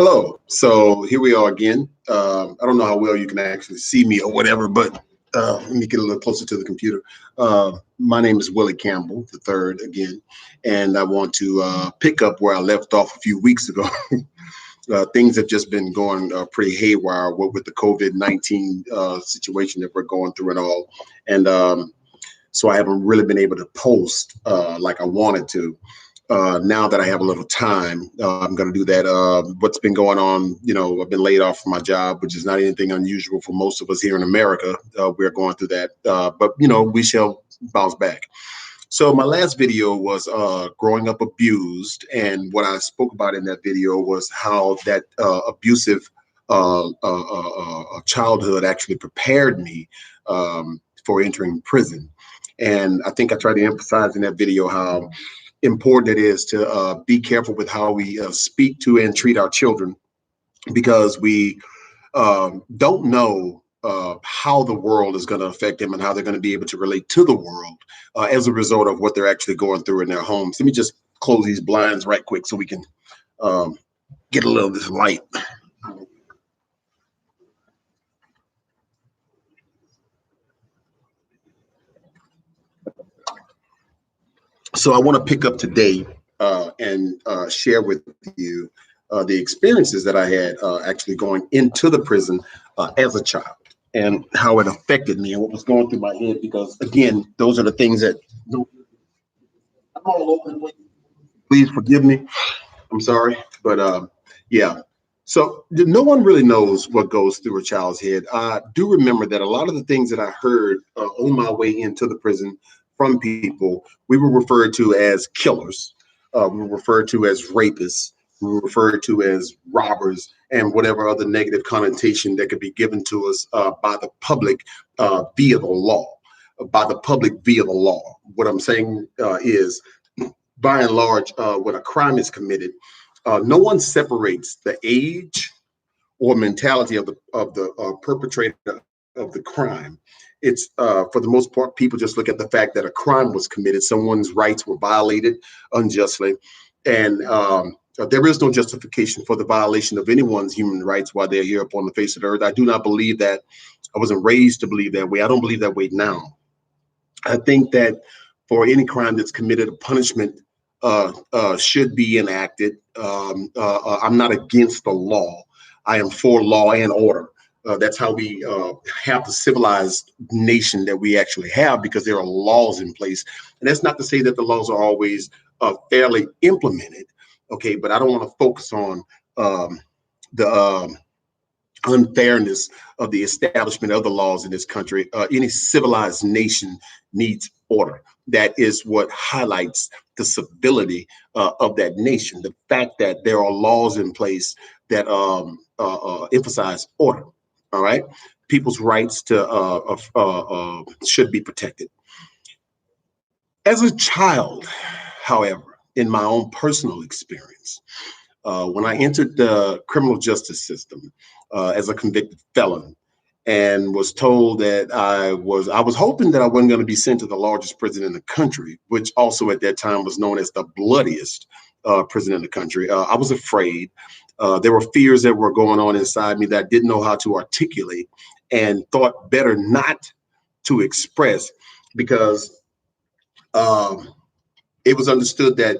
Hello. So here we are again. I don't know how well you can actually see me or whatever, but let me get a little closer to the computer. My name is Willie Campbell, the third again, and I want to pick up where I left off a few weeks ago. Things have just been going pretty haywire with the COVID-19 situation that we're going through and all. And so I haven't really been able to post like I wanted to. Now that I have a little time, I'm going to do that. What's been going on, I've been laid off from my job, which is not anything unusual for most of us here in America. We're going through that, but we shall bounce back. So my last video was growing up abused, and what I spoke about in that video was how that abusive childhood actually prepared me for entering prison. And I think I tried to emphasize in that video how important it is to be careful with how we speak to and treat our children, because we don't know how the world is going to affect them and how they're going to be able to relate to the world as a result of what they're actually going through in their homes. Let me just close these blinds right quick so we can get a little of this light. So I want to pick up today and share with you the experiences that I had actually going into the prison as a child, and how it affected me and what was going through my head. Because again, those are the things that I'm all over the place. Please forgive me. I'm sorry, but yeah. So no one really knows what goes through a child's head. I do remember that a lot of the things that I heard on my way into the prison from people, we were referred to as killers, we were referred to as rapists, we were referred to as robbers, and whatever other negative connotation that could be given to us by the public via the law. By the public via the law. What I'm saying is, by and large, when a crime is committed, no one separates the age or mentality of the perpetrator of the crime. It's for the most part, people just look at the fact that a crime was committed, someone's rights were violated unjustly, and there is no justification for the violation of anyone's human rights while they're here upon the face of the earth. I do not believe that. I wasn't raised to believe that way. I don't believe that way now. I think that for any crime that's committed, a punishment should be enacted. I'm not against the law. I am for law and order. That's how we have the civilized nation that we actually have, because there are laws in place. And that's not to say that the laws are always fairly implemented. Okay, but I don't want to focus on the unfairness of the establishment of the laws in this country. Any civilized nation needs order. That is what highlights the civility of that nation. The fact that there are laws in place that emphasize order. All right, people's rights to should be protected. As a child, however, in my own personal experience, when I entered the criminal justice system as a convicted felon, and was told that I was hoping that I wasn't going to be sent to the largest prison in the country, which also at that time was known as the bloodiest prison in the country. I was afraid. There were fears that were going on inside me that I didn't know how to articulate, and thought better not to express, because it was understood that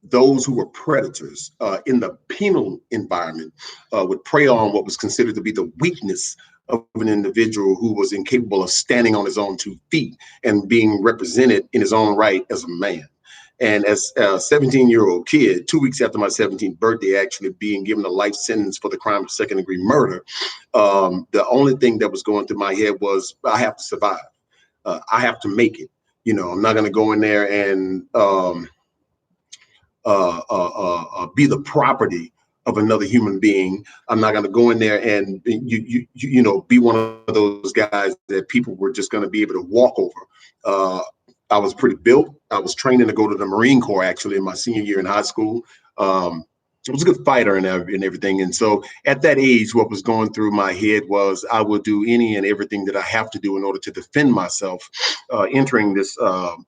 those who were predators in the penal environment would prey on what was considered to be the weakness of an individual who was incapable of standing on his own 2 feet and being represented in his own right as a man. And as a 17-year-old kid, 2 weeks after my 17th birthday, actually being given a life sentence for the crime of second-degree murder, the only thing that was going through my head was, I have to survive. I have to make it. I'm not going to go in there and be the property of another human being. I'm not going to go in there and be one of those guys that people were just going to be able to walk over. I was pretty built. I was training to go to the Marine Corps actually in my senior year in high school. I was a good fighter and everything. And so at that age, what was going through my head was, I will do any and everything that I have to do in order to defend myself, entering this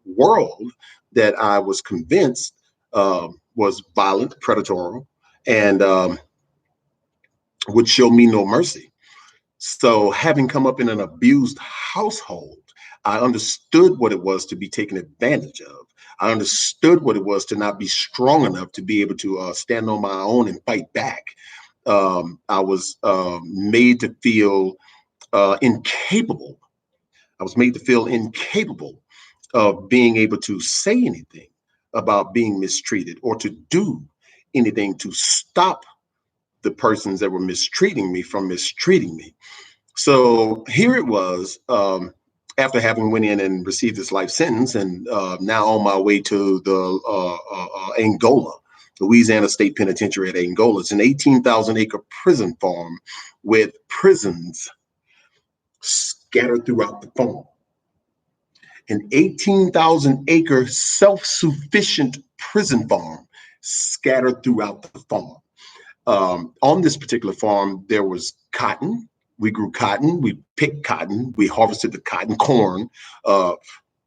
world that I was convinced was violent, predatory, and would show me no mercy. So having come up in an abused household, I understood what it was to be taken advantage of. I understood what it was to not be strong enough to be able to stand on my own and fight back. I was made to feel incapable. I was made to feel incapable of being able to say anything about being mistreated or to do anything to stop the persons that were mistreating me from mistreating me. So here it was, after having went in and received this life sentence, and now on my way to the Angola, Louisiana State Penitentiary at Angola. It's an 18,000 acre prison farm with prisons scattered throughout the farm. An 18,000 acre self-sufficient prison farm scattered throughout the farm. On this particular farm, there was cotton. We grew cotton, we picked cotton, we harvested the cotton, corn,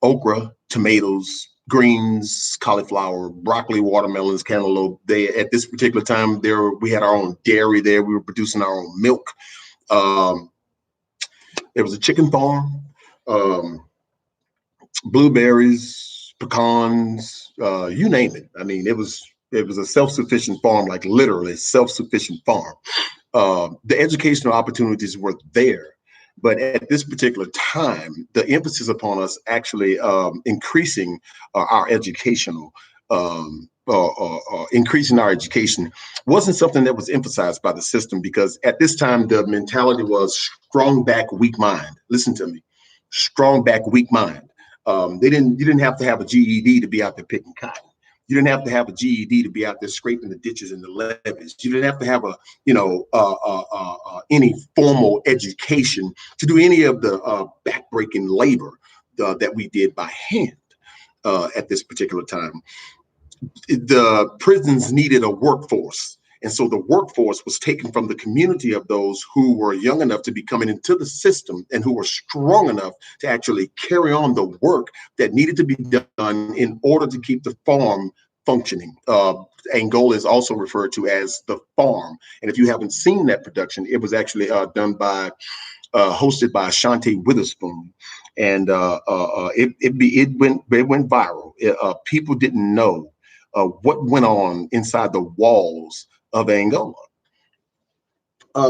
okra, tomatoes, greens, cauliflower, broccoli, watermelons, cantaloupe. At this particular time, we had our own dairy there. We were producing our own milk. There was a chicken farm, blueberries, pecans, you name it. I mean, it was a self-sufficient farm, like literally self-sufficient farm. The educational opportunities were there, but at this particular time, the emphasis upon us actually increasing our educational, increasing our education wasn't something that was emphasized by the system, because at this time, the mentality was strong back, weak mind. Listen to me, strong back, weak mind. You didn't have to have a GED to be out there picking cotton. You didn't have to have a GED to be out there scraping the ditches and the levees. You didn't have to have any formal education to do any of the backbreaking labor that we did by hand at this particular time. The prisons needed a workforce. And so the workforce was taken from the community of those who were young enough to be coming into the system and who were strong enough to actually carry on the work that needed to be done in order to keep the farm functioning. Angola is also referred to as the farm. And if you haven't seen that production, it was actually hosted by Ashanti Witherspoon. And it went viral. People didn't know what went on inside the walls of Angola.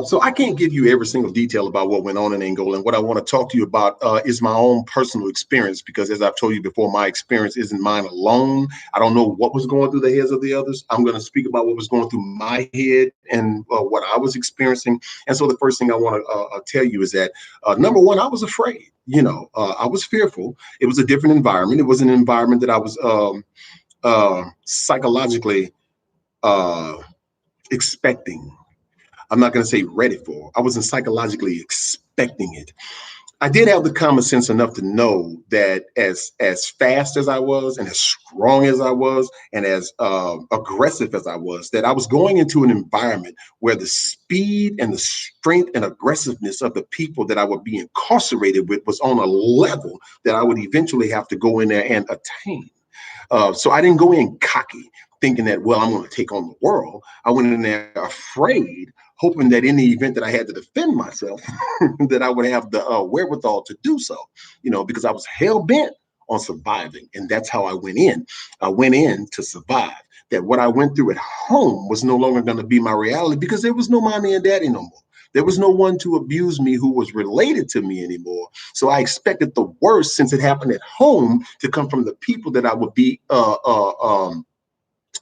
So I can't give you every single detail about what went on in Angola. And what I want to talk to you about is my own personal experience, because as I've told you before, my experience isn't mine alone. I don't know what was going through the heads of the others. I'm going to speak about what was going through my head and what I was experiencing. And so the first thing I want to tell you is that, number one, I was afraid. I was fearful. It was a different environment. It was an environment that I was psychologically expecting. I'm not going to say ready for. I wasn't psychologically expecting it. I did have the common sense enough to know that as fast as I was and as strong as I was and as aggressive as I was, that I was going into an environment where the speed and the strength and aggressiveness of the people that I would be incarcerated with was on a level that I would eventually have to go in there and attain. So I didn't go in cocky, thinking that, well, I'm going to take on the world. I went in there afraid, hoping that in the event that I had to defend myself, that I would have the wherewithal to do so, because I was hell bent on surviving. And that's how I went in. I went in to survive. That what I went through at home was no longer going to be my reality, because there was no mommy and daddy no more. There was no one to abuse me who was related to me anymore. So I expected the worst, since it happened at home, to come from the people that I would be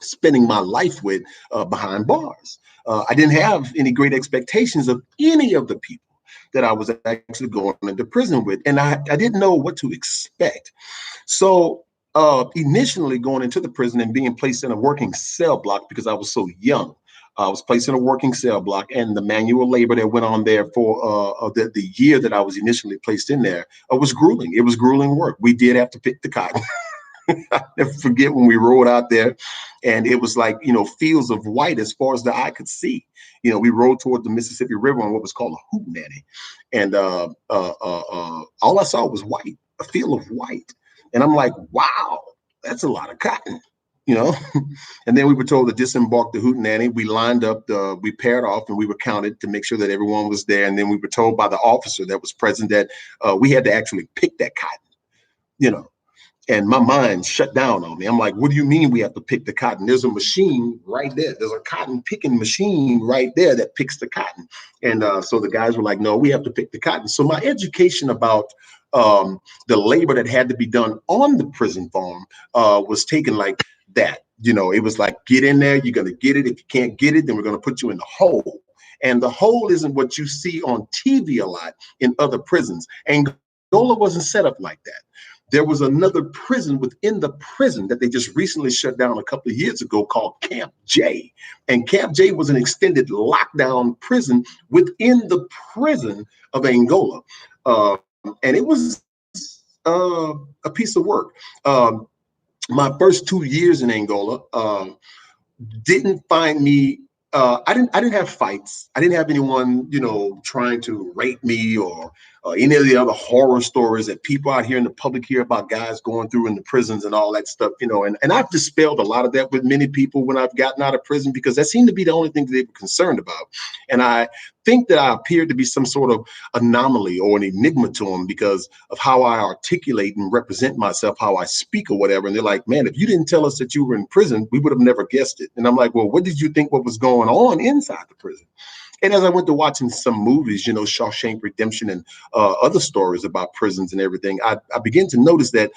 spending my life with behind bars. I didn't have any great expectations of any of the people that I was actually going into prison with. And I didn't know what to expect. So initially going into the prison and being placed in a working cell block, because I was so young, I was placed in a working cell block, and the manual labor that went on there for the year that I was initially placed in there was grueling. It was grueling work. We did have to pick the cotton. I never forget when we rode out there, and it was like, fields of white as far as the eye could see. We rode toward the Mississippi River on what was called a hootenanny, and all I saw was white, a field of white. And I'm like, wow, that's a lot of cotton. you know. And then we were told to disembark the hootenanny. We lined up, we paired off, and we were counted to make sure that everyone was there. And then we were told by the officer that was present that we had to actually pick that cotton, you know. And my mind shut down on me. I'm like, what do you mean we have to pick the cotton? There's a machine right there. There's a cotton picking machine right there that picks the cotton. And so the guys were like, no, we have to pick the cotton. So my education about the labor that had to be done on the prison farm was taken like that. You know, it was like, get in there, you're going to get it. If you can't get it, then we're going to put you in the hole. And the hole isn't what you see on TV a lot in other prisons. Angola wasn't set up like that. There was another prison within the prison that they just recently shut down a couple of years ago called Camp J. And Camp J was an extended lockdown prison within the prison of Angola. And it was a piece of work. My first 2 years in Angola didn't find me. I didn't have fights. I didn't have anyone, you know, trying to rape me or any of the other horror stories that people out here in the public hear about guys going through in the prisons and all that stuff, you know. And I've dispelled a lot of that with many people when I've gotten out of prison, because that seemed to be the only thing that they were concerned about. And I think that I appeared to be some sort of anomaly or an enigma to them because of how I articulate and represent myself, how I speak or whatever. And they're like, man, if you didn't tell us that you were in prison, we would have never guessed it. And I'm like, well, what did you think what was going on inside the prison? And as I went to watching some movies, you know, Shawshank Redemption and other stories about prisons and everything, I began to notice that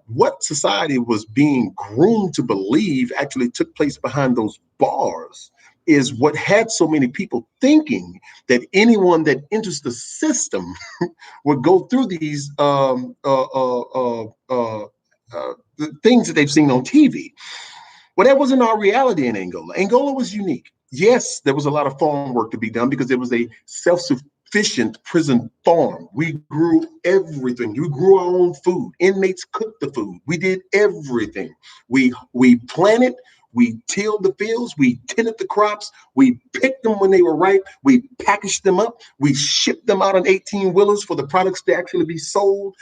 what society was being groomed to believe actually took place behind those bars is what had so many people thinking that anyone that enters the system would go through these things that they've seen on TV. Well, that wasn't our reality in Angola. Angola was unique. Yes, there was a lot of farm work to be done because it was a self-sufficient prison farm. We grew everything. We grew our own food. Inmates cooked the food. We did everything. We planted. We tilled the fields, we tended the crops, we picked them when they were ripe, we packaged them up, we shipped them out on 18-wheelers for the products to actually be sold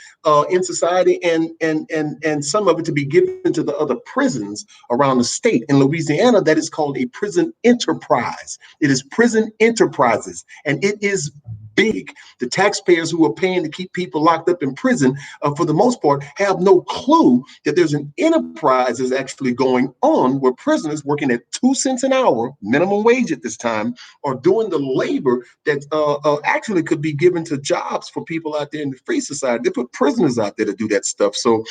in society, and some of it to be given to the other prisons around the state. In Louisiana, that is called a prison enterprise. It is prison enterprises, and it is big. The taxpayers who are paying to keep people locked up in prison, for the most part, have no clue that there's an enterprise that's actually going on where prisoners working at 2 cents an hour, minimum wage at this time, are doing the labor that actually could be given to jobs for people out there in the free society. They put prisoners out there to do that stuff. So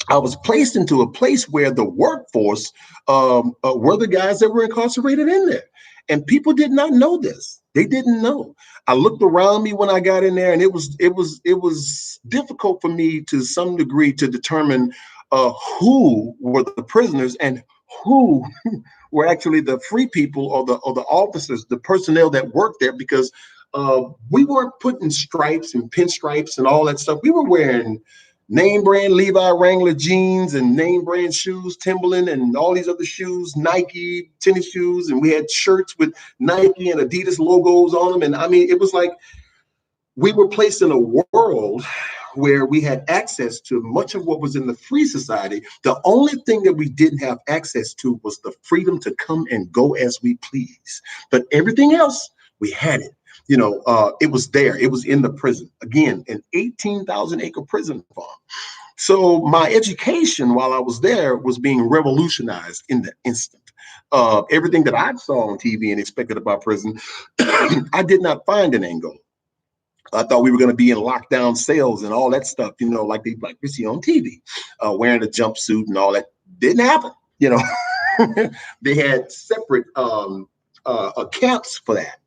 I was placed into a place where the workforce were the guys that were incarcerated in there. And people did not know this. They didn't know. I looked around me when I got in there, and it was difficult for me to some degree to determine who were the prisoners and who were actually the free people or the officers, the personnel that worked there, because we weren't putting stripes and pinstripes and all that stuff. We were wearing name brand Levi Wrangler jeans and name brand shoes, Timberland and all these other shoes, Nike tennis shoes. And we had shirts with Nike and Adidas logos on them. And I mean, it was like we were placed in a world where we had access to much of what was in the free society. The only thing that we didn't have access to was the freedom to come and go as we please. But everything else, we had it. You know, it was there. It was in the prison. Again, an 18,000 acre prison farm. So my education while I was there was being revolutionized in the instant. Everything that I saw on TV and expected about prison, I did not find in Angola. I thought we were going to be in lockdown cells and all that stuff, you know, like we see on TV, wearing a jumpsuit and all that. Didn't happen, you know. They had separate camps for that.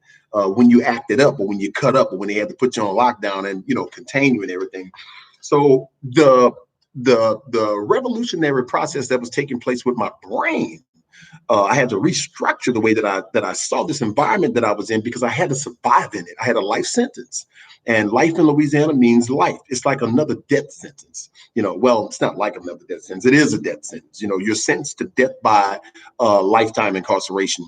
When you acted up or when you cut up or when they had to put you on lockdown and, you know, contain you and everything. So the revolutionary process that was taking place with my brain, I had to restructure the way that I saw this environment that I was in, because I had to survive in it. I had a life sentence, and life in Louisiana means life. It's like another death sentence. You know, well, it's not like another death sentence. It is a death sentence. You know, you're sentenced to death by lifetime incarceration.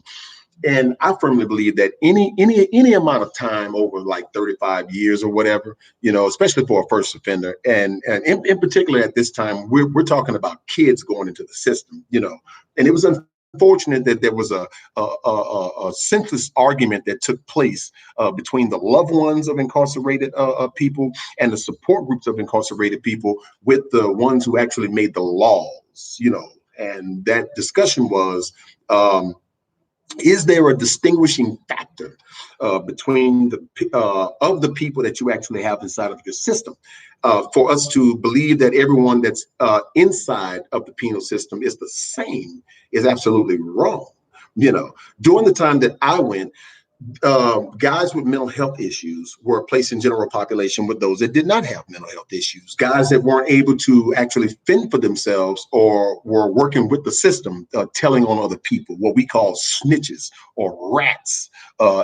And I firmly believe that any amount of time over like 35 years or whatever, especially for a first offender, and in particular at this time, we're talking about kids going into the system, and it was unfortunate that there was a senseless argument that took place between the loved ones of incarcerated people and the support groups of incarcerated people with the ones who actually made the laws, and that discussion was, is there a distinguishing factor between the people that you actually have inside of your system? For us to believe that everyone that's inside of the penal system is the same is absolutely wrong. During the time that I went, guys with mental health issues were placed in general population with those that did not have mental health issues. Guys that weren't able to actually fend for themselves or were working with the system, telling on other people, what we call snitches or rats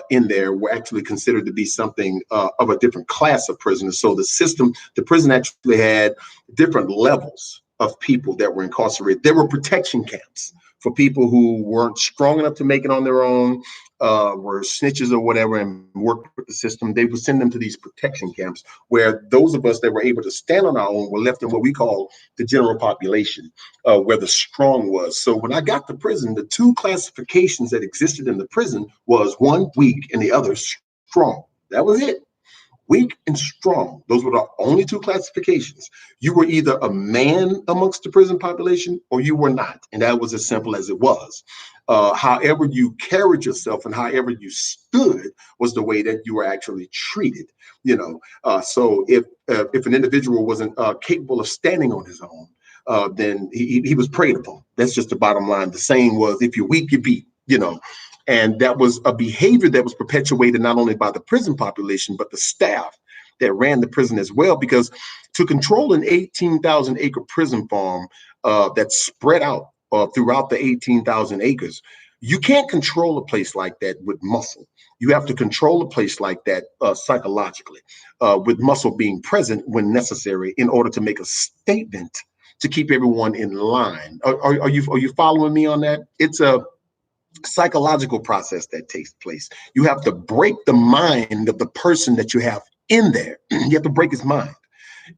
in there, were actually considered to be something of a different class of prisoners. So the prison actually had different levels of people that were incarcerated. There were protection camps for people who weren't strong enough to make it on their own, were snitches or whatever, and worked with the system. They would send them to these protection camps where those of us that were able to stand on our own were left in what we call the general population, where the strong was. So when I got to prison, the two classifications that existed in the prison was one, weak, and the other, strong. That was it. Weak and strong. Those were the only two classifications. You were either a man amongst the prison population or you were not. And that was as simple as it was. However you carried yourself and however you stood was the way that you were actually treated. So if an individual wasn't capable of standing on his own, then he was preyed upon. That's just the bottom line. The saying was, if you're weak, you're beat, And that was a behavior that was perpetuated not only by the prison population, but the staff that ran the prison as well. Because to control an 18,000 acre prison farm that's spread out throughout the 18,000 acres, you can't control a place like that with muscle. You have to control a place like that psychologically, with muscle being present when necessary in order to make a statement to keep everyone in line. Are you following me on that? It's a psychological process that takes place. You have to break the mind of the person that you have in there. You have to break his mind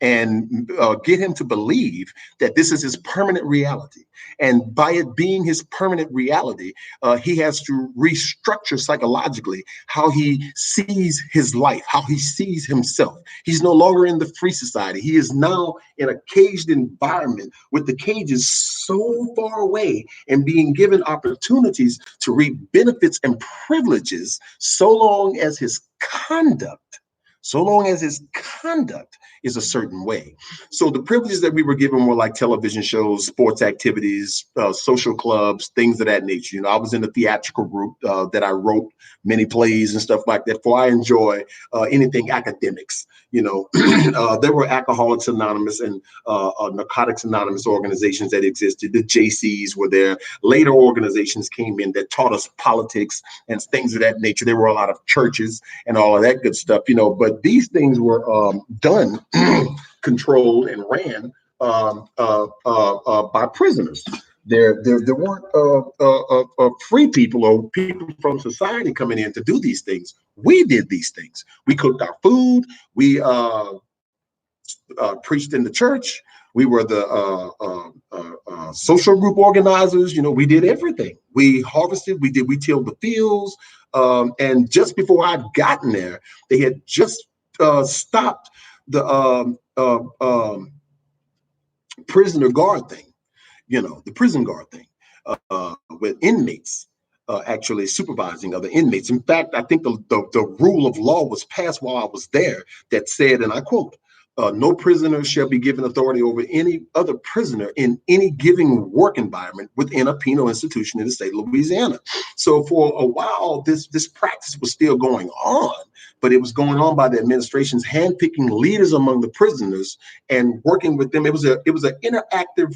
and get him to believe that this is his permanent reality. And by it being his permanent reality, he has to restructure psychologically how he sees his life, how he sees himself. He's no longer in the free society. He is now in a caged environment with the cages so far away and being given opportunities to reap benefits and privileges so long as his conduct is a certain way. So the privileges that we were given were like television shows, sports activities, social clubs, things of that nature. I was in a theatrical group that I wrote many plays and stuff like that. For I enjoy anything academics. There were Alcoholics Anonymous and Narcotics Anonymous organizations that existed. The JCs were there. Later organizations came in that taught us politics and things of that nature. There were a lot of churches and all of that good stuff, but these things were done, controlled, and ran by prisoners. There weren't free people or people from society coming in to do these things. We did these things. We cooked our food. We preached in the church. We were the social group organizers. We did everything. We harvested. We tilled the fields. And just before I'd gotten there, they had just stopped the prisoner guard thing. The prison guard thing, with inmates actually supervising other inmates. In fact, I think the rule of law was passed while I was there that said, and I quote, no prisoner shall be given authority over any other prisoner in any given work environment within a penal institution in the state of Louisiana. So for a while, this practice was still going on, but it was going on by the administration's handpicking leaders among the prisoners and working with them. It was an interactive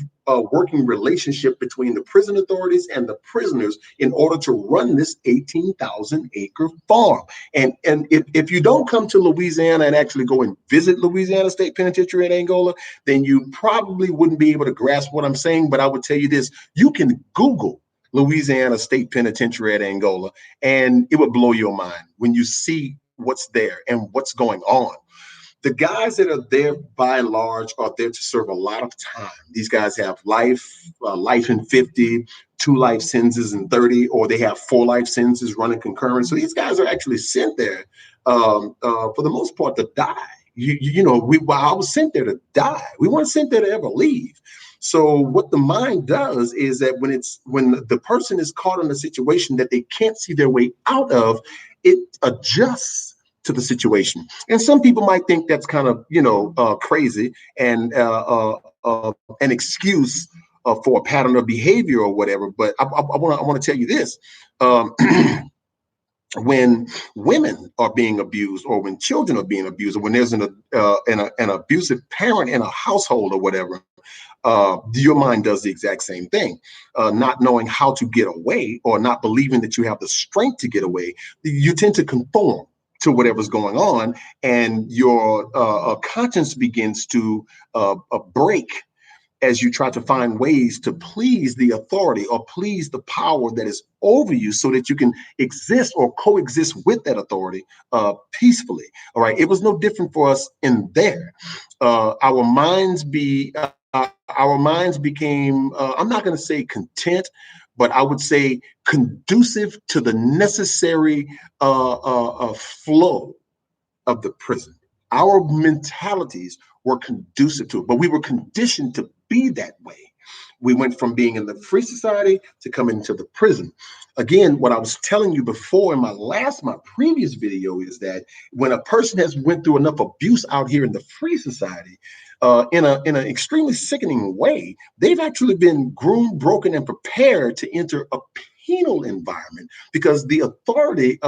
working relationship between the prison authorities and the prisoners in order to run this 18,000 acre farm. And if you don't come to Louisiana and actually go and visit Louisiana State Penitentiary in Angola, then you probably wouldn't be able to grasp what I'm saying. But I would tell you this: you can Google Louisiana State Penitentiary at Angola, and it would blow your mind when you see what's there and what's going on. The guys that are there by and large are there to serve a lot of time. These guys have life in 50, 2 life sentences in 30, or they have 4 life sentences running concurrent. So these guys are actually sent there for the most part to die. I was sent there to die. We weren't sent there to ever leave. So what the mind does is that when the person is caught in a situation that they can't see their way out of, it adjusts to the situation. And some people might think that's kind of, crazy and an excuse for a pattern of behavior or whatever. But I want to tell you this. When women are being abused, or when children are being abused, or when there's an abusive parent in a household or whatever, your mind does the exact same thing. Not knowing how to get away, or not believing that you have the strength to get away, you tend to conform to whatever's going on, and your conscience begins to break as you try to find ways to please the authority or please the power that is over you, so that you can exist or coexist with that authority peacefully. All right. It was no different for us in there. Our minds became, I'm not going to say content, but I would say conducive to the necessary flow of the prison. Our mentalities were conducive to it, but we were conditioned to be that way. We went from being in the free society to coming to the prison. Again, what I was telling you before in my previous video is that when a person has went through enough abuse out here in the free society, in an extremely sickening way, they've actually been groomed, broken, and prepared to enter a penal environment, because the authority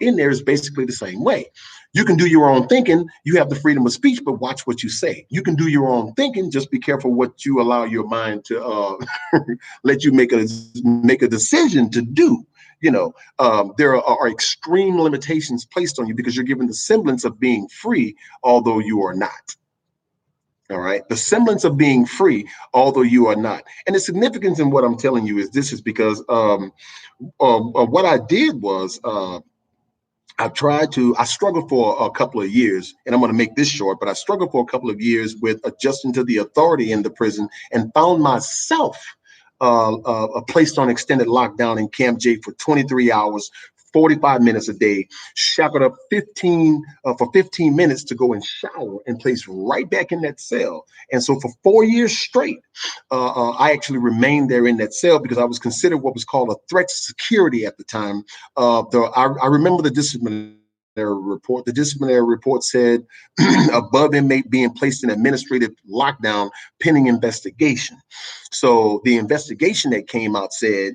in there is basically the same way. You can do your own thinking. You have the freedom of speech, but watch what you say. You can do your own thinking. Just be careful what you allow your mind to let you make a decision to do. There are extreme limitations placed on you because you're given the semblance of being free, although you are not. All right. The semblance of being free, although you are not. And the significance in what I'm telling you is this is because what I did was I struggled for a couple of years, and I'm going to make this short, but I struggled for a couple of years with adjusting to the authority in the prison, and found myself placed on extended lockdown in Camp J for 23 hours, 45 minutes a day, shackled up for 15 minutes to go and shower, and placed right back in that cell. And so for 4 years straight, I actually remained there in that cell because I was considered what was called a threat to security at the time. I remember the disciplinary report. The disciplinary report said above inmate being placed in administrative lockdown pending investigation. So the investigation that came out said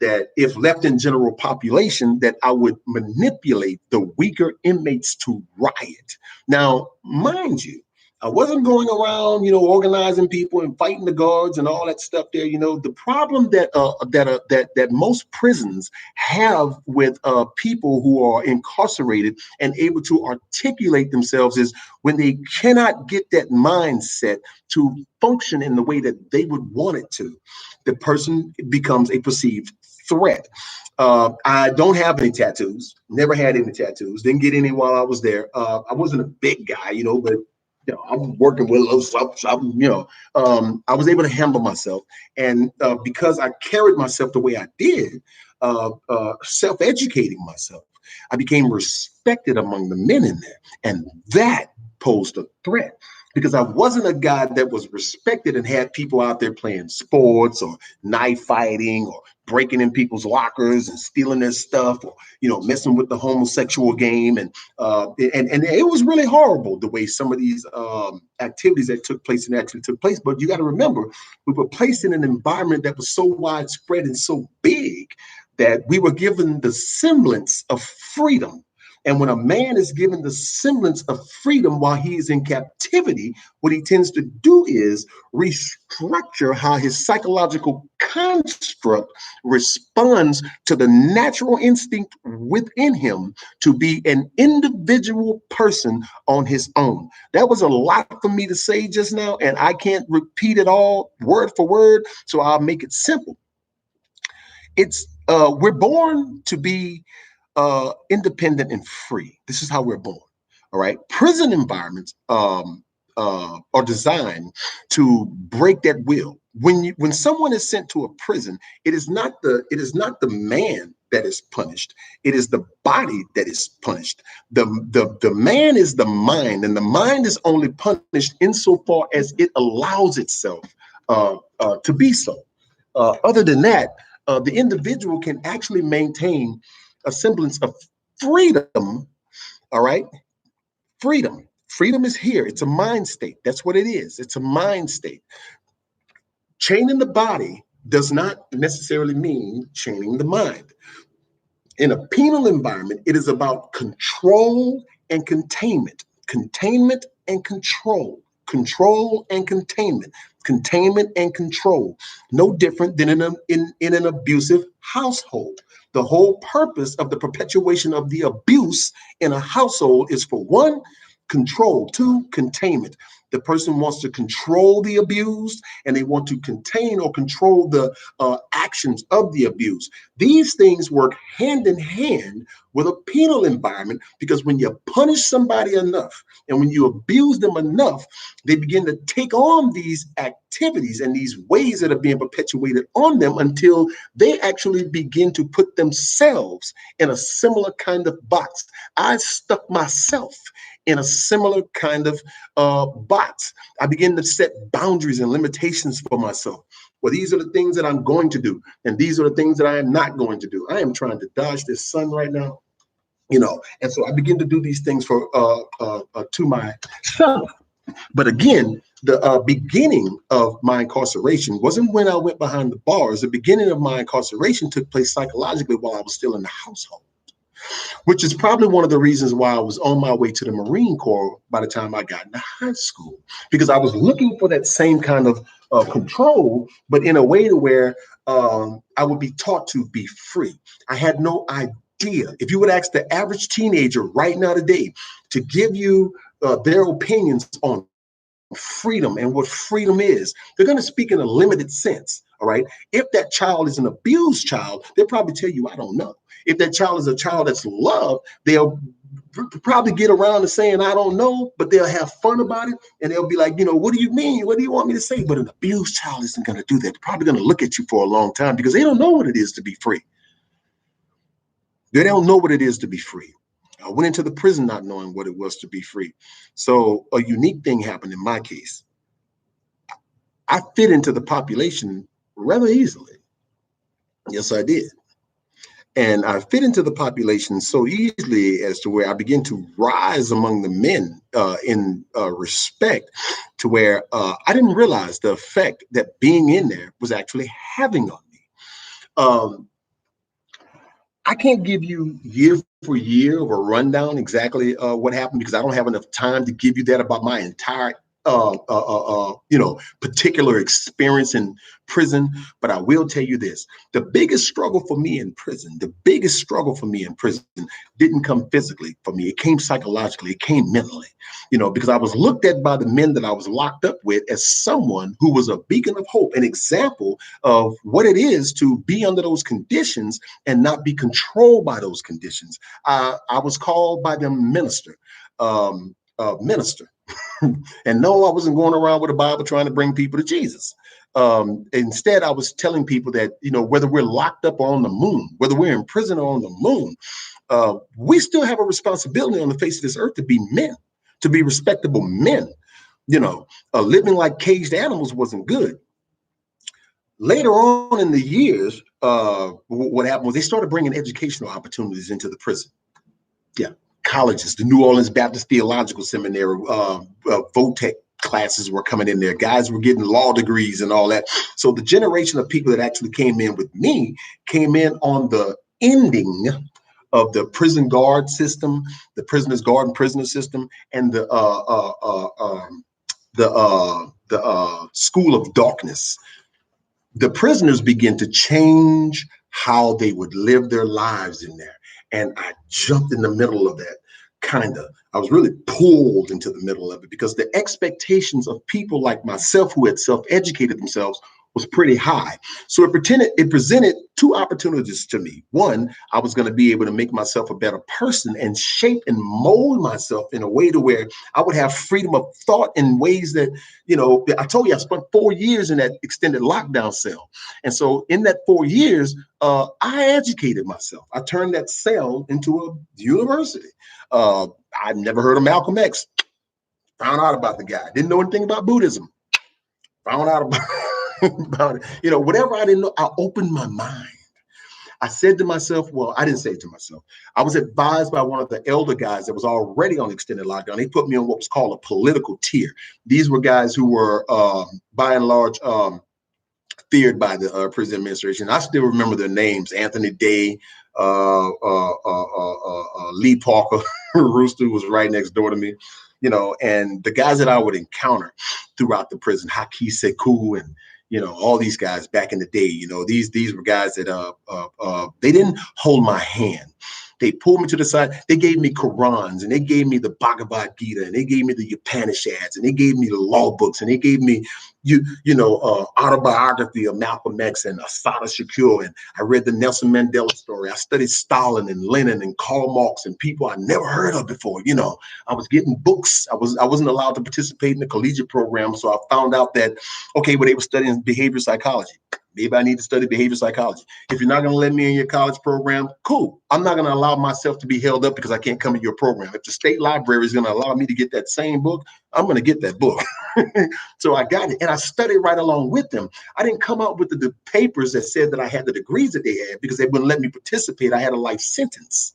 that if left in general population, that I would manipulate the weaker inmates to riot. Now, mind you, I wasn't going around, organizing people and fighting the guards and all that stuff there. The problem that most prisons have with people who are incarcerated and able to articulate themselves is when they cannot get that mindset to function in the way that they would want it to. The person becomes a perceived threat. I don't have any tattoos. Never had any tattoos. Didn't get any while I was there. I wasn't a big guy, but I'm working with low stuff. I was able to handle myself, and because I carried myself the way I did, self-educating myself, I became respected among the men in there, and that posed a threat. Because I wasn't a guy that was respected and had people out there playing sports or knife fighting or breaking in people's lockers and stealing their stuff, or messing with the homosexual game, and it was really horrible the way some of these activities that took place and actually took place. But you got to remember, we were placed in an environment that was so widespread and so big that we were given the semblance of freedom. And when a man is given the semblance of freedom while he is in captivity, what he tends to do is restructure how his psychological construct responds to the natural instinct within him to be an individual person on his own. That was a lot for me to say just now, and I can't repeat it all word for word, so I'll make it simple. It's we're born to be independent and free. This is how we're born. All right. Prison environments are designed to break that will. When someone is sent to a prison, it is not the man that is punished. It is the body that is punished. The man is the mind, and the mind is only punished insofar as it allows itself to be so. Other than that, the individual can actually maintain a semblance of freedom. All right. Freedom. Freedom is here. It's a mind state. That's what it is. It's a mind state. Chaining the body does not necessarily mean chaining the mind. In a penal environment, it is about control and containment. Containment and control. Control and containment. Containment and control. No different than in an abusive household. The whole purpose of the perpetuation of the abuse in a household is, for one, control, two, containment. The person wants to control the abused, and they want to contain or control the actions of the abuse. These things work hand in hand with a penal environment, because when you punish somebody enough and when you abuse them enough, they begin to take on these activities and these ways that are being perpetuated on them until they actually begin to put themselves in a similar kind of box. I stuck myself in a similar kind of box. I begin to set boundaries and limitations for myself. Well, these are the things that I'm going to do, and these are the things that I am not going to do. I am trying to dodge this sun right now, and so I begin to do these things to myself. But again, the beginning of my incarceration wasn't when I went behind the bars. The beginning of my incarceration took place psychologically while I was still in the household, which is probably one of the reasons why I was on my way to the Marine Corps by the time I got into high school, because I was looking for that same kind of control, but in a way to where I would be taught to be free. I had no idea. If you would ask the average teenager right now today to give you their opinions on freedom and what freedom is, they're going to speak in a limited sense. All right. If that child is an abused child, they'll probably tell you, I don't know. If that child is a child that's loved, they'll probably get around to saying, I don't know, but they'll have fun about it. And they'll be like, what do you mean? What do you want me to say? But an abused child isn't going to do that. They're probably going to look at you for a long time because they don't know what it is to be free. They don't know what it is to be free. I went into the prison not knowing what it was to be free. So a unique thing happened in my case. I fit into the population rather easily. Yes, I did. And I fit into the population so easily as to where I began to rise among the men in respect, to where I didn't realize the effect that being in there was actually having on me. I can't give you year for year of a rundown exactly what happened, because I don't have enough time to give you that about my entire particular experience in prison. But I will tell you this: the biggest struggle for me in prison, didn't come physically for me. It came psychologically. It came mentally, because I was looked at by the men that I was locked up with as someone who was a beacon of hope, an example of what it is to be under those conditions and not be controlled by those conditions. I was called by them minister. Minister. And no, I wasn't going around with a Bible trying to bring people to Jesus. Instead, I was telling people that, whether we're locked up or on the moon, whether we're in prison or on the moon, we still have a responsibility on the face of this earth to be men, to be respectable men. Living like caged animals wasn't good. Later on in the years, what happened was they started bringing educational opportunities into the prison. Yeah. Colleges, the New Orleans Baptist Theological Seminary, VOTEC classes were coming in there. Guys were getting law degrees and all that. So the generation of people that actually came in with me came in on the ending of the prison guard system, the prisoners guard and prisoner system, and the school of darkness. The prisoners began to change how they would live their lives in there. And I jumped in the middle of that, I was really pulled into the middle of it, because the expectations of people like myself who had self-educated themselves was pretty high. So it presented two opportunities to me. One, I was going to be able to make myself a better person and shape and mold myself in a way to where I would have freedom of thought in ways that, I told you I spent 4 years in that extended lockdown cell. And so in that 4 years, I educated myself. I turned that cell into a university. I'd never heard of Malcolm X. Found out about the guy. Didn't know anything about Buddhism. Found out about it. Whatever I didn't know, I opened my mind. I said to myself, well, I didn't say it to myself. I was advised by one of the elder guys that was already on extended lockdown. They put me on what was called a political tier. These were guys who were, by and large, feared by the prison administration. I still remember their names: Anthony Day, Lee Parker, Rooster, who was right next door to me. And the guys that I would encounter throughout the prison, Haki Sekou and, all these guys back in the day, these were guys that they didn't hold my hand. They pulled me to the side. They gave me Qurans, and they gave me the Bhagavad Gita, and they gave me the Upanishads, and they gave me the law books, and they gave me autobiography of Malcolm X and Assata Shakur. And I read the Nelson Mandela story. I studied Stalin and Lenin and Karl Marx and people I never heard of before. I was getting books. I wasn't allowed to participate in the collegiate program. So I found out that, okay, well, they were studying behavioral psychology. Maybe I need to study behavioral psychology. If you're not going to let me in your college program, cool. I'm not going to allow myself to be held up because I can't come in your program. If the state library is going to allow me to get that same book, I'm going to get that book. So I got it. And I studied right along with them. I didn't come out with the papers that said that I had the degrees that they had because they wouldn't let me participate. I had a life sentence,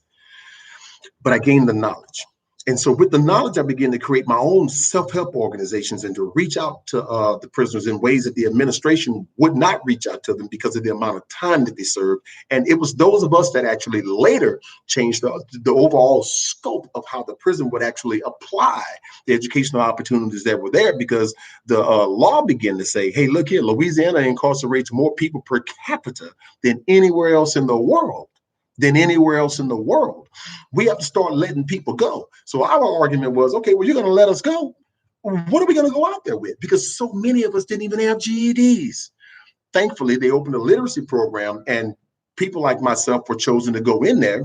but I gained the knowledge. And so with the knowledge, I began to create my own self-help organizations and to reach out to the prisoners in ways that the administration would not reach out to them because of the amount of time that they served. And it was those of us that actually later changed the overall scope of how the prison would actually apply the educational opportunities that were there, because the law began to say, hey, look here, Louisiana incarcerates more people per capita than anywhere else in the world. We have to start letting people go. So our argument was, okay, well, you're going to let us go. What are we going to go out there with? Because so many of us didn't even have GEDs. Thankfully, they opened a literacy program, and people like myself were chosen to go in there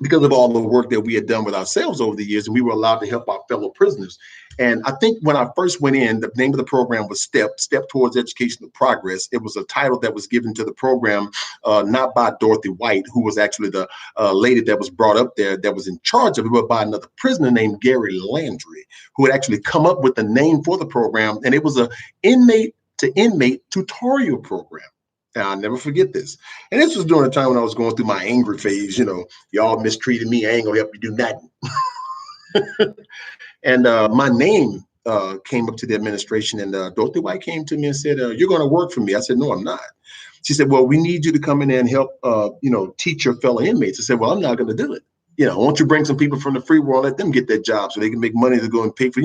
because of all the work that we had done with ourselves over the years, and we were allowed to help our fellow prisoners. And I think when I first went in, the name of the program was Step Towards Educational Progress. It was a title that was given to the program, not by Dorothy White, who was actually the lady that was brought up there that was in charge of it, but by another prisoner named Gary Landry, who had actually come up with the name for the program. And it was a inmate to inmate tutorial program. And I'll never forget this. And this was during a time when I was going through my angry phase. Y'all mistreated me. I ain't gonna help you do nothing. And my name came up to the administration, and Dorothy White came to me and said, you're going to work for me. I said, no, I'm not. She said, well, we need you to come in there and help, teach your fellow inmates. I said, well, I'm not going to do it. Won't you bring some people from the free world, let them get that job so they can make money to go and pay for,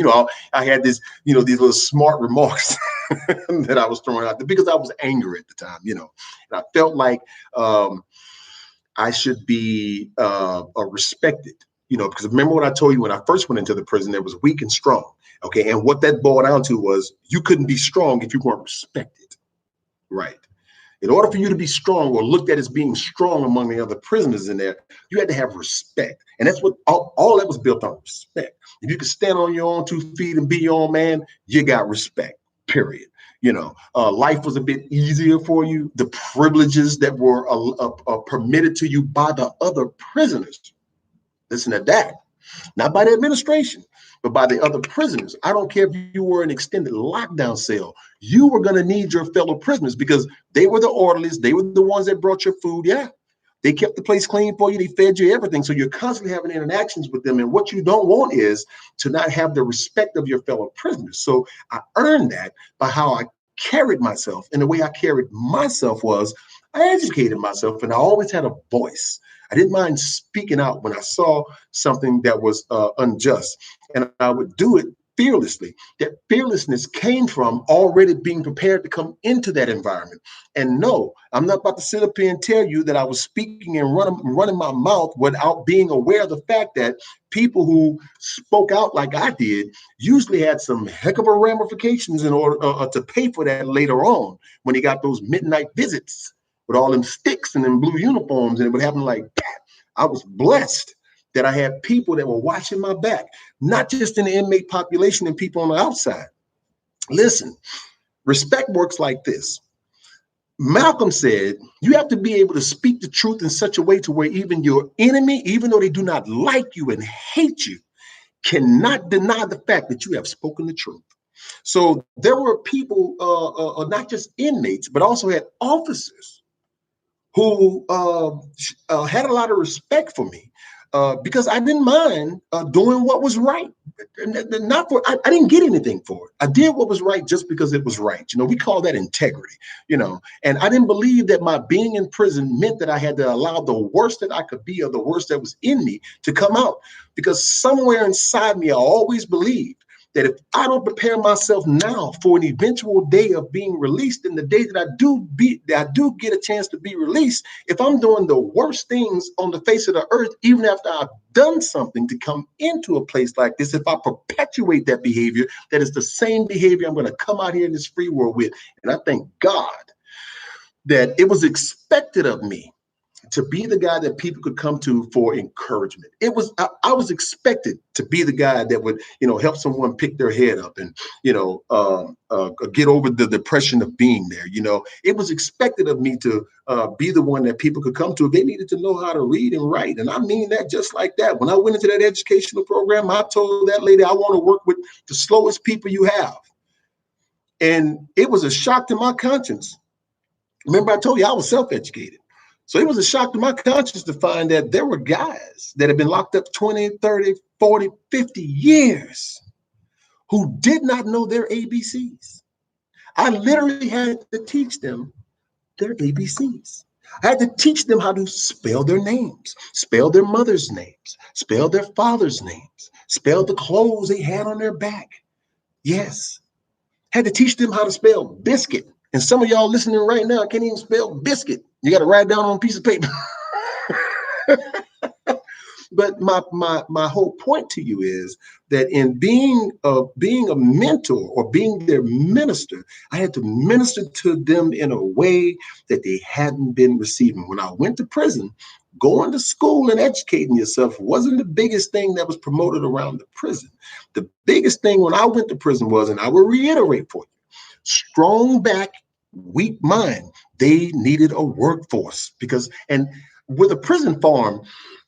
I had this, these little smart remarks that I was throwing out there because I was angry at the time, and I felt like I should be respected, because remember what I told you when I first went into the prison, there was weak and strong. Okay. And what that boiled down to was you couldn't be strong if you weren't respected. Right. In order for you to be strong or looked at as being strong among the other prisoners in there, you had to have respect. And that's what all that was built on, respect. If you could stand on your own 2 feet and be your own man, you got respect, period. Life was a bit easier for you. The privileges that were permitted to you by the other prisoners. Listen to that. Not by the administration, but by the other prisoners. I don't care if you were in an extended lockdown cell. You were going to need your fellow prisoners because they were the orderlies. They were the ones that brought your food. Yeah. They kept the place clean for you. They fed you everything. So you're constantly having interactions with them. And what you don't want is to not have the respect of your fellow prisoners. So I earned that by how I carried myself. And the way I carried myself was I educated myself, and I always had a voice. I didn't mind speaking out when I saw something that was unjust. And I would do it fearlessly. That fearlessness came from already being prepared to come into that environment. And no, I'm not about to sit up here and tell you that I was speaking and running my mouth without being aware of the fact that people who spoke out like I did usually had some heck of a ramifications in order to pay for that later on when he got those midnight visits with all them sticks and them blue uniforms, and it would happen like that. I was blessed that I had people that were watching my back, not just in the inmate population and people on the outside. Listen, respect works like this. Malcolm said, you have to be able to speak the truth in such a way to where even your enemy, even though they do not like you and hate you, cannot deny the fact that you have spoken the truth. So there were people, not just inmates, but also had officers who had a lot of respect for me because I didn't mind doing what was right. Not for I didn't get anything for it. I did what was right just because it was right. You know, we call that integrity. You know, and I didn't believe that my being in prison meant that I had to allow the worst that I could be or the worst that was in me to come out, because somewhere inside me I always believed that if I don't prepare myself now for an eventual day of being released, in the day that I do get a chance to be released, if I'm doing the worst things on the face of the earth, even after I've done something to come into a place like this, if I perpetuate that behavior, that is the same behavior I'm going to come out here in this free world with. And I thank God that it was expected of me to be the guy that people could come to for encouragement. I was expected to be the guy that would, help someone pick their head up and, get over the depression of being there. It was expected of me to be the one that people could come to if they needed to know how to read and write. And I mean that just like that. When I went into that educational program, I told that lady, I want to work with the slowest people you have. And it was a shock to my conscience. Remember, I told you I was self-educated. So it was a shock to my conscience to find that there were guys that had been locked up 20, 30, 40, 50 years who did not know their ABCs. I literally had to teach them their ABCs. I had to teach them how to spell their names, spell their mother's names, spell their father's names, spell the clothes they had on their back. Yes. Had to teach them how to spell biscuit. And some of y'all listening right now can't even spell biscuit. You got to write it down on a piece of paper. But my whole point to you is that in being a mentor or being their minister, I had to minister to them in a way that they hadn't been receiving. When I went to prison, going to school and educating yourself wasn't the biggest thing that was promoted around the prison. The biggest thing when I went to prison was, and I will reiterate for you, strong back, weak mind. They needed a workforce and with a prison farm,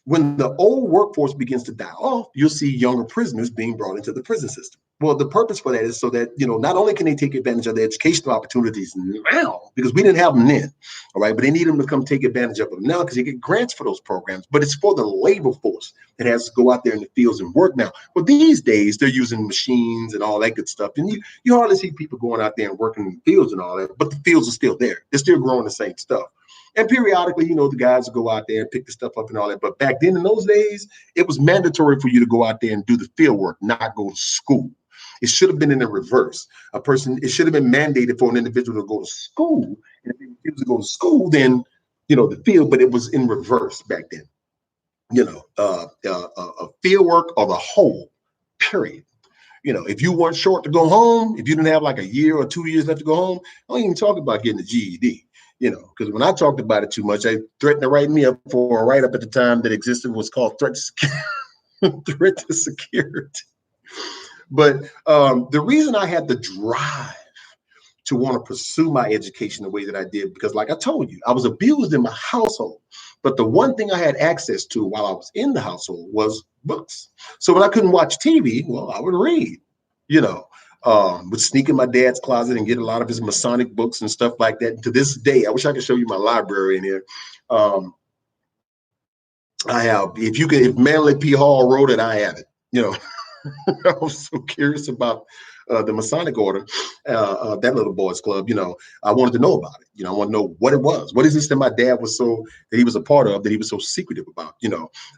when the old workforce begins to die off, you'll see younger prisoners being brought into the prison system. Well, the purpose for that is so that, not only can they take advantage of the educational opportunities now, because we didn't have them then, all right, but they need them to come take advantage of them now because they get grants for those programs, but it's for the labor force that has to go out there in the fields and work now. Well, these days, they're using machines and all that good stuff, and you hardly see people going out there and working in the fields and all that, but the fields are still there. They're still growing the same stuff. And periodically, the guys would go out there and pick the stuff up and all that. But back then in those days, it was mandatory for you to go out there and do the field work, not go to school. It should have been in the reverse. It should have been mandated for an individual to go to school. And if they refused to go to school, then, the field, but it was in reverse back then. A field work or the whole, period. If you weren't short to go home, if you didn't have like a year or 2 years left to go home, I don't even talk about getting a GED. Because when I talked about it too much, I threatened to write me up for a write-up at the time that existed, was called threat to security. But the reason I had the drive to want to pursue my education the way that I did, because like I told you, I was abused in my household. But the one thing I had access to while I was in the household was books. So when I couldn't watch TV, well, I would read, would sneak in my dad's closet and get a lot of his Masonic books and stuff like that. And to this day, I wish I could show you my library in here. I have, if Manly P. Hall wrote it, I have it, I was so curious about the Masonic order, that little boys club. I wanted to know about it. I want to know what it was. What is this that my dad was that he was a part of, that he was so secretive about?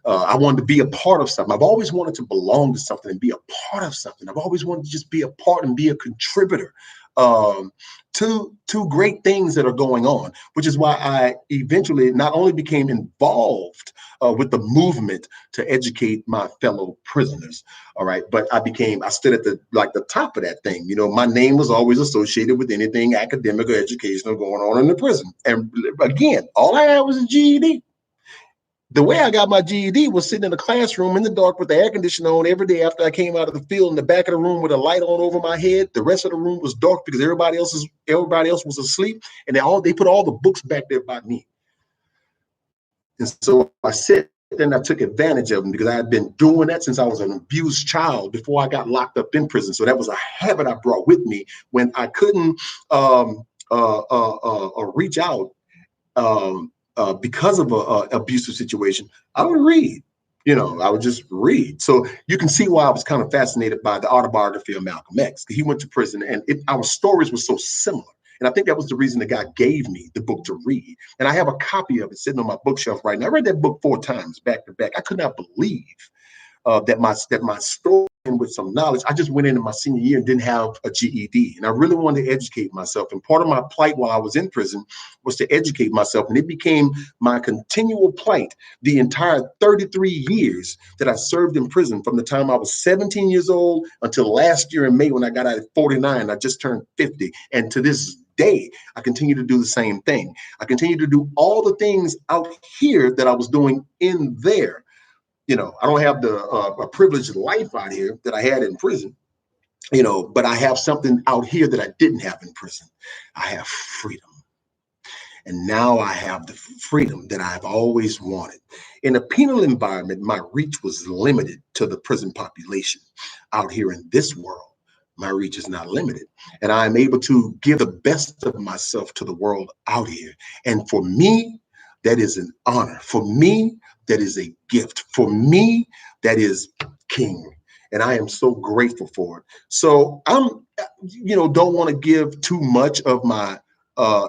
I wanted to be a part of something. I've always wanted to belong to something and be a part of something. I've always wanted to just be a part and be a contributor um, to great things that are going on, which is why I eventually not only became involved with the movement to educate my fellow prisoners, all right, but I stood at the top of that thing. My name was always associated with anything academic or educational going on in the prison. And again, all I had was a GED. The way I got my GED was sitting in a classroom in the dark with the air conditioner on every day after I came out of the field, in the back of the room with a light on over my head. The rest of the room was dark because everybody else was asleep, and they put all the books back there by me. And so I said, then I took advantage of them because I had been doing that since I was an abused child before I got locked up in prison. So that was a habit I brought with me when I couldn't reach out because of an abusive situation. I would read. I would just read. So you can see why I was kind of fascinated by the autobiography of Malcolm X. He went to prison, and our stories were so similar. And I think that was the reason that God gave me the book to read. And I have a copy of it sitting on my bookshelf right now. I read that book 4 times back to back. I could not believe that my story with some knowledge. I just went into my senior year and didn't have a GED, and I really wanted to educate myself. And part of my plight while I was in prison was to educate myself, and it became my continual plight the entire 33 years that I served in prison, from the time I was 17 years old until last year in May when I got out at 49. I just turned 50, and to this day, I continue to do the same thing. I continue to do all the things out here that I was doing in there. I don't have a privileged life out here that I had in prison, but I have something out here that I didn't have in prison. I have freedom. And now I have the freedom that I've always wanted. In a penal environment, my reach was limited to the prison population. Out here in this world, my reach is not limited. And I'm able to give the best of myself to the world out here. And for me, that is an honor. For me, that is a gift. For me, that is king. And I am so grateful for it. So don't want to give too much of my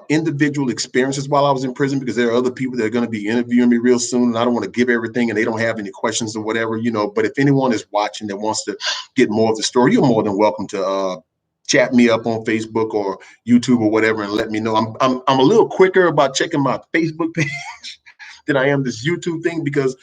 individual experiences while I was in prison, because there are other people that are going to be interviewing me real soon, and I don't want to give everything and they don't have any questions or whatever, but if anyone is watching that wants to get more of the story, you're more than welcome to chat me up on Facebook or YouTube or whatever and let me know. I'm a little quicker about checking my Facebook page than I am this YouTube thing, because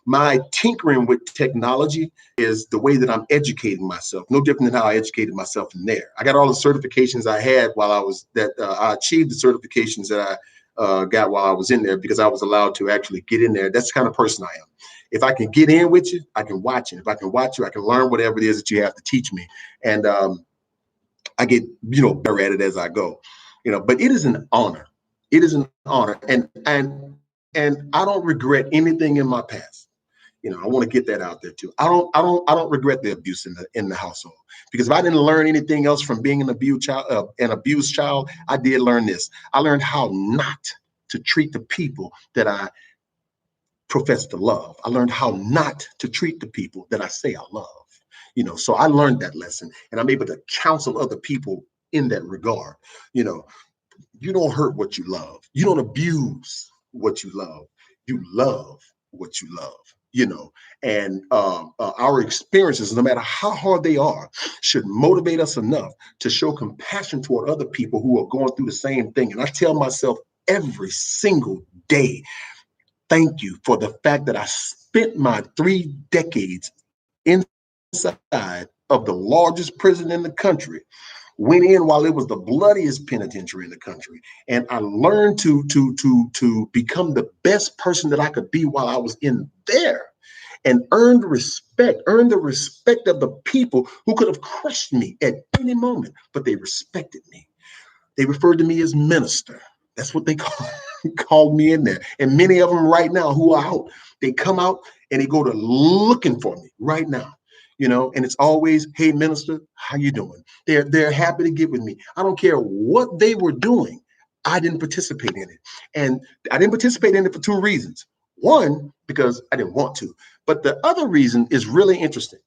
my tinkering with technology is the way that I'm educating myself. No different than how I educated myself in there. I got all the certifications I had while I was I achieved the certifications that I got while I was in there, because I was allowed to actually get in there. That's the kind of person I am. If I can get in with you, I can watch it. If I can watch you, I can learn whatever it is that you have to teach me. And I get, better at it as I go, but it is an honor. It is an honor. And I don't regret anything in my past. I want to get that out there too. I don't regret the abuse in the household, because if I didn't learn anything else from being an abused child, I did learn this. I learned how not to treat the people that I profess to love. I learned how not to treat the people that I say I love. So I learned that lesson, and I'm able to counsel other people in that regard. You don't hurt what you love. You don't abuse what you love. You love what you love. And our experiences, no matter how hard they are, should motivate us enough to show compassion toward other people who are going through the same thing. And I tell myself every single day, thank you for the fact that I spent my 3 decades inside of the largest prison in the country. Went in while it was the bloodiest penitentiary in the country, and I learned to become the best person that I could be while I was in there, and earned the respect of the people who could have crushed me at any moment, but they respected me. They referred to me as minister. That's what they called me in there. And many of them right now who are out, they come out and they go to looking for me right now. And it's always, hey, minister, how you doing? They're happy to get with me. I don't care what they were doing. I didn't participate in it. And I didn't participate in it for 2 reasons. One, because I didn't want to. But the other reason is really interesting.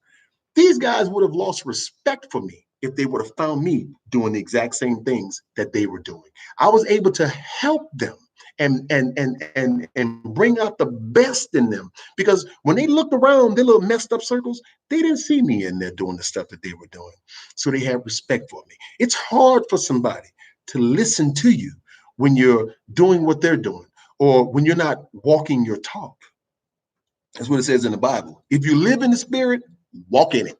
These guys would have lost respect for me if they would have found me doing the exact same things that they were doing. I was able to help them and bring out the best in them, because when they looked around their little messed up circles, they didn't see me in there doing the stuff that they were doing. So they had respect for me. It's hard for somebody to listen to you when you're doing what they're doing, or when you're not walking your talk. That's what it says in the Bible. If you live in the spirit, walk in it.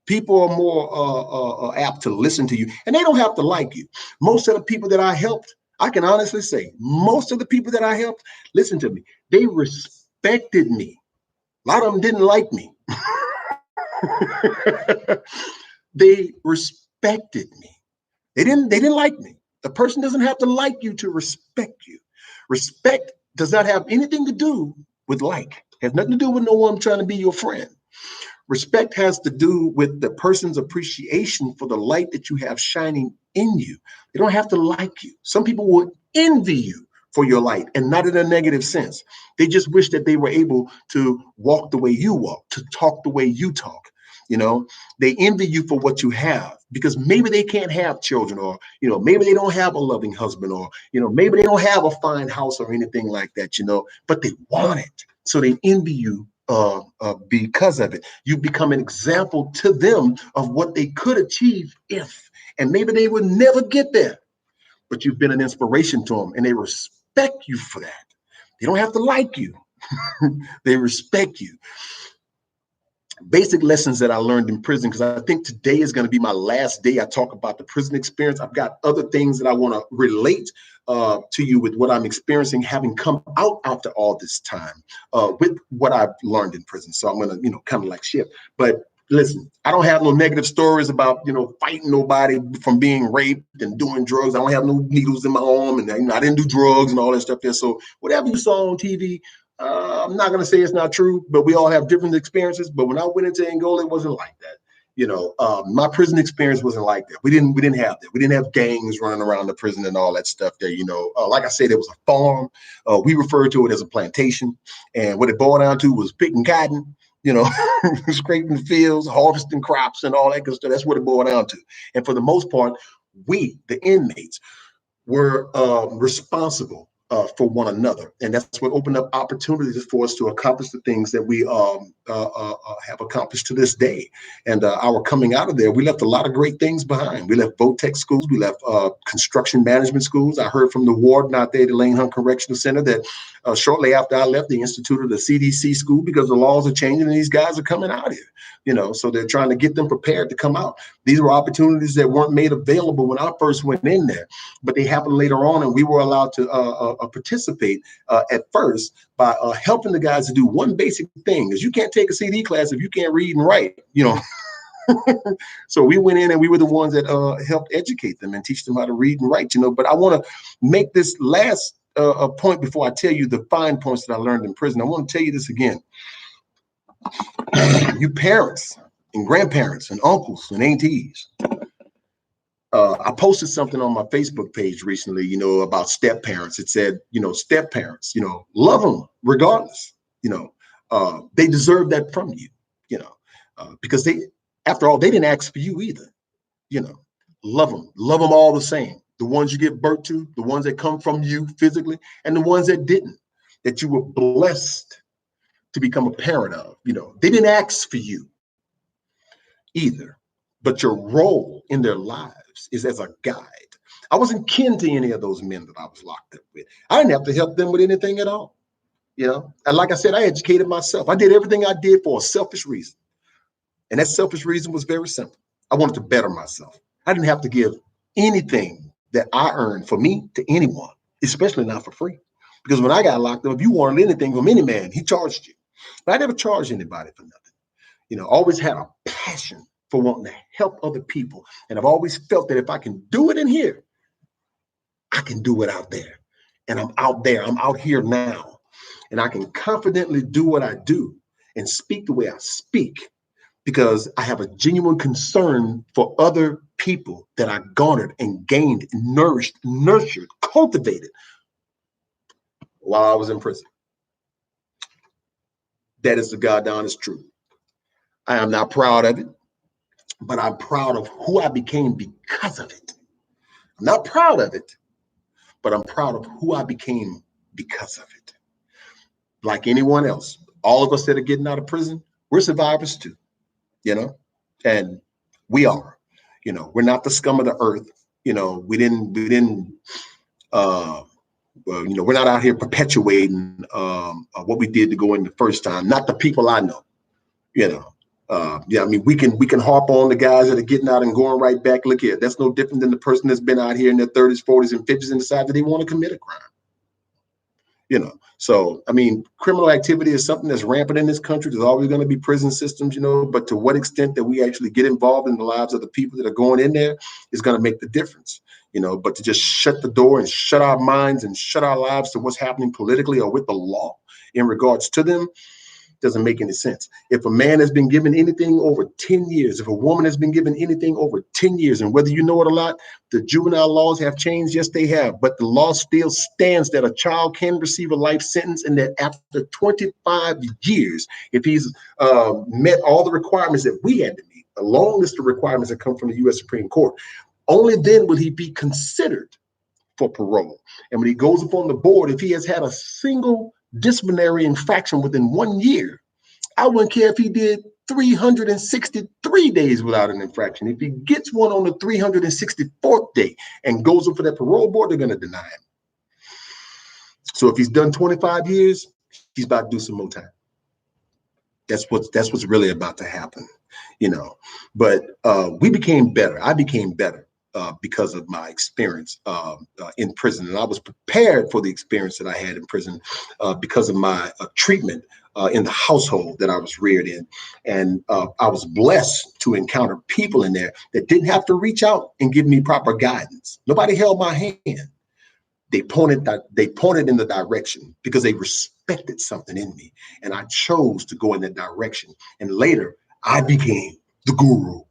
People are more apt to listen to you, and they don't have to like you. Most of the people that I helped, I can honestly say, most of the people that I helped, listen to me, they respected me. A lot of them didn't like me. They respected me. They didn't like me. The person doesn't have to like you to respect you. Respect does not have anything to do with like. It has nothing to do with no one trying to be your friend. Respect has to do with the person's appreciation for the light that you have shining in you. They don't have to like you. Some people would envy you for your light, and not in a negative sense. They just wish that they were able to walk the way you walk, to talk the way you talk. You know, they envy you for what you have, because maybe they can't have children, or, maybe they don't have a loving husband, or, maybe they don't have a fine house or anything like that, but they want it. So they envy you because of it. You become an example to them of what they could achieve if, and maybe they would never get there, but you've been an inspiration to them, and they respect you for that. They don't have to like you. They respect you. Basic lessons that I learned in prison, because I think today is going to be my last day I talk about the prison experience. I've got other things that I want to relate to you with what I'm experiencing, having come out after all this time, with what I've learned in prison. So I'm going to, kind of like shift. But listen, I don't have no negative stories about, fighting nobody from being raped and doing drugs. I don't have no needles in my arm, and I didn't do drugs and all that stuff there. So whatever you saw on TV, I'm not going to say it's not true, but we all have different experiences. But when I went into Angola, it wasn't like that. My prison experience wasn't like that. We didn't have that. We didn't have gangs running around the prison and all that stuff there. Like I said, it was a farm. We referred to it as a plantation. And what it boiled down to was picking cotton, scraping the fields, harvesting crops and all that good stuff. That's what it boiled down to. And for the most part, we, the inmates, were responsible for one another. And that's what opened up opportunities for us to accomplish the things that we have accomplished to this day. And our coming out of there, we left a lot of great things behind. We left VOTEC schools. We left construction management schools. I heard from the warden out there at the Lane Hunt Correctional Center that shortly after I left, they instituted a CDC school because the laws are changing and these guys are coming out here. So they're trying to get them prepared to come out. These were opportunities that weren't made available when I first went in there, but they happened later on, and we were allowed to participate at first by helping the guys to do one basic thing: is you can't take a CD class if you can't read and write. So we went in and we were the ones that helped educate them and teach them how to read and write. But I want to make this last point before I tell you the fine points that I learned in prison. I want to tell you this again. You parents and grandparents and uncles and aunties. I posted something on my Facebook page recently, about step parents. It said, step parents, love them regardless. They deserve that from you, because they, after all, they didn't ask for you either. Love them all the same. The ones you give birth to, the ones that come from you physically, and the ones that didn't, that you were blessed to become a parent of. They didn't ask for you either, but your role in their lives is as a guide. I wasn't kin to any of those men that I was locked up with. I didn't have to help them with anything at all. And like I said, I educated myself. I did everything I did for a selfish reason. And that selfish reason was very simple. I wanted to better myself. I didn't have to give anything that I earned for me to anyone, especially not for free. Because when I got locked up, if you wanted anything from any man, he charged you. But I never charged anybody for nothing. Always had a passion for wanting to help other people. And I've always felt that if I can do it in here, I can do it out there. And I'm out there. I'm out here now. And I can confidently do what I do and speak the way I speak, because I have a genuine concern for other people that I garnered and gained, nourished, nurtured, cultivated while I was in prison. That is the God honest truth. I am not proud of it, but I'm proud of who I became because of it. I'm not proud of it, but I'm proud of who I became because of it. Like anyone else, all of us that are getting out of prison, we're survivors too, you know, and we are, we're not the scum of the earth. Uh, we're not out here perpetuating what we did to go in the first time. Not the people I know, you know. Yeah, I mean, we can harp on the guys that are getting out and going right back. Look here, that's no different than the person that's been out here in their 30s, 40s, and 50s and decide that they want to commit a crime. So I mean, criminal activity is something that's rampant in this country. There's always going to be prison systems, but to what extent that we actually get involved in the lives of the people that are going in there is going to make the difference. But to just shut the door and shut our minds and shut our lives to what's happening politically or with the law in regards to them doesn't make any sense. If a man has been given anything over 10 years, if a woman has been given anything over 10 years, and whether you know it or not, the juvenile laws have changed. Yes, they have. But the law still stands that a child can receive a life sentence, and that after 25 years, if he's met all the requirements that we had to meet, a long list of requirements that come from the U.S. Supreme Court, only then will he be considered for parole. And when he goes up on the board, if he has had a single disciplinary infraction within 1 year, I wouldn't care if he did 363 days without an infraction. If he gets one on the 364th day and goes up for that parole board, they're going to deny him. So if he's done 25 years, he's about to do some more time. That's what's really about to happen, But we became better. I became better. Because of my experience in prison. And I was prepared for the experience that I had in prison because of my treatment in the household that I was reared in. And I was blessed to encounter people in there that didn't have to reach out and give me proper guidance. Nobody held my hand. They pointed in the direction because they respected something in me. And I chose to go in that direction. And later, I became the guru,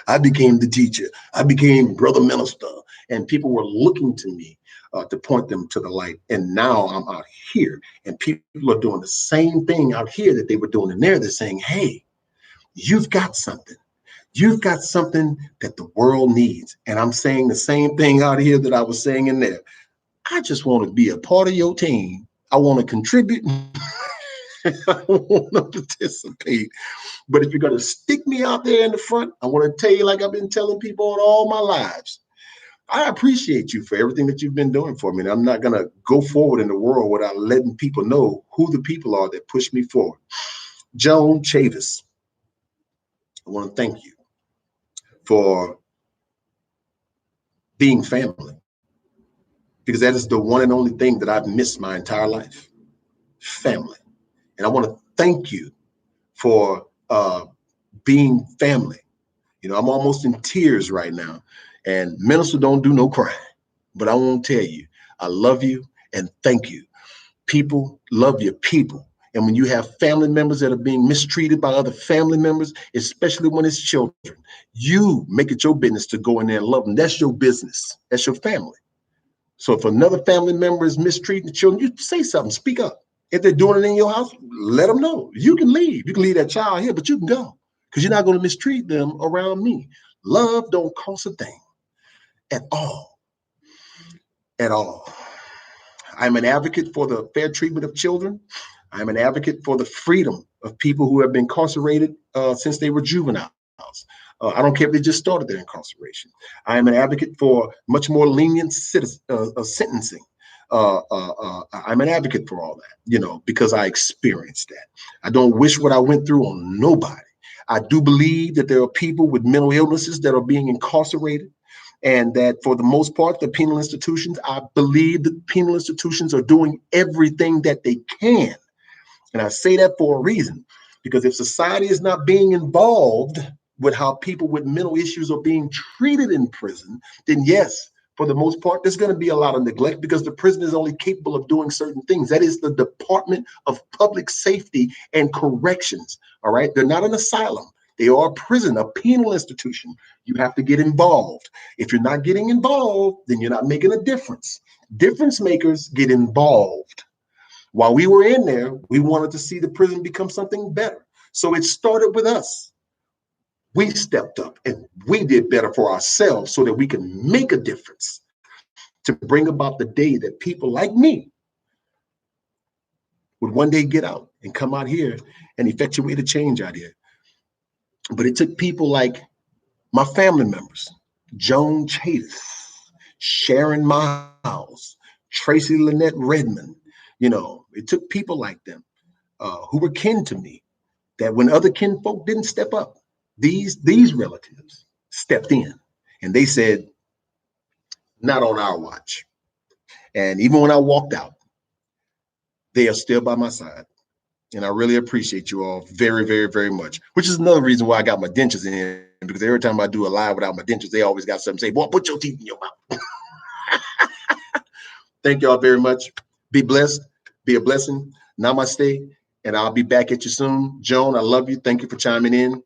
I became the teacher. I became brother minister, and people were looking to me to point them to the light. And now I'm out here, and people are doing the same thing out here that they were doing in there. They're saying, hey, you've got something. You've got something that the world needs. And I'm saying the same thing out here that I was saying in there. I just want to be a part of your team. I want to contribute. I want to participate. But if you're going to stick me out there in the front, I want to tell you, like I've been telling people all my lives, I appreciate you for everything that you've been doing for me. And I'm not going to go forward in the world without letting people know who the people are that push me forward. Joan Chavis, I want to thank you for being family, because that is the one and only thing that I've missed my entire life, family. And I want to thank you for being family. I'm almost in tears right now, and minister don't do no crying, but I won't tell you, I love you and thank you. People love your people. And when you have family members that are being mistreated by other family members, especially when it's children, you make it your business to go in there and love them. That's your business. That's your family. So if another family member is mistreating the children, you say something, speak up. If they're doing it in your house, let them know. You can leave. You can leave that child here, but you can go, because you're not going to mistreat them around me. Love don't cost a thing at all. At all. I'm an advocate for the fair treatment of children. I'm an advocate for the freedom of people who have been incarcerated since they were juveniles. I don't care if they just started their incarceration. I am an advocate for much more lenient sentencing. I'm an advocate for all that, because I experienced that. I don't wish what I went through on nobody. I do believe that there are people with mental illnesses that are being incarcerated, and that for the most part, the penal institutions, I believe that penal institutions are doing everything that they can. And I say that for a reason, because if society is not being involved with how people with mental issues are being treated in prison, then yes, for the most part, there's going to be a lot of neglect, because the prison is only capable of doing certain things. That is the Department of Public Safety and Corrections. All right. They're not an asylum. They are a prison, a penal institution. You have to get involved. If you're not getting involved, then you're not making a difference. Difference makers get involved. While we were in there, we wanted to see the prison become something better. So it started with us. We stepped up and we did better for ourselves so that we can make a difference to bring about the day that people like me would one day get out and come out here and effectuate a change out here. But it took people like my family members, Joan Chavis, Sharon Miles, Tracy Lynette Redmond. It took people like them who were kin to me, that when other kin folk didn't step up, these relatives stepped in and they said, not on our watch. And even when I walked out, they are still by my side. And I really appreciate you all very, very, very much, which is another reason why I got my dentures in, because every time I do a live without my dentures, they always got something to say, boy, put your teeth in your mouth. Thank y'all very much. Be blessed. Be a blessing. Namaste. And I'll be back at you soon. Joan, I love you. Thank you for chiming in.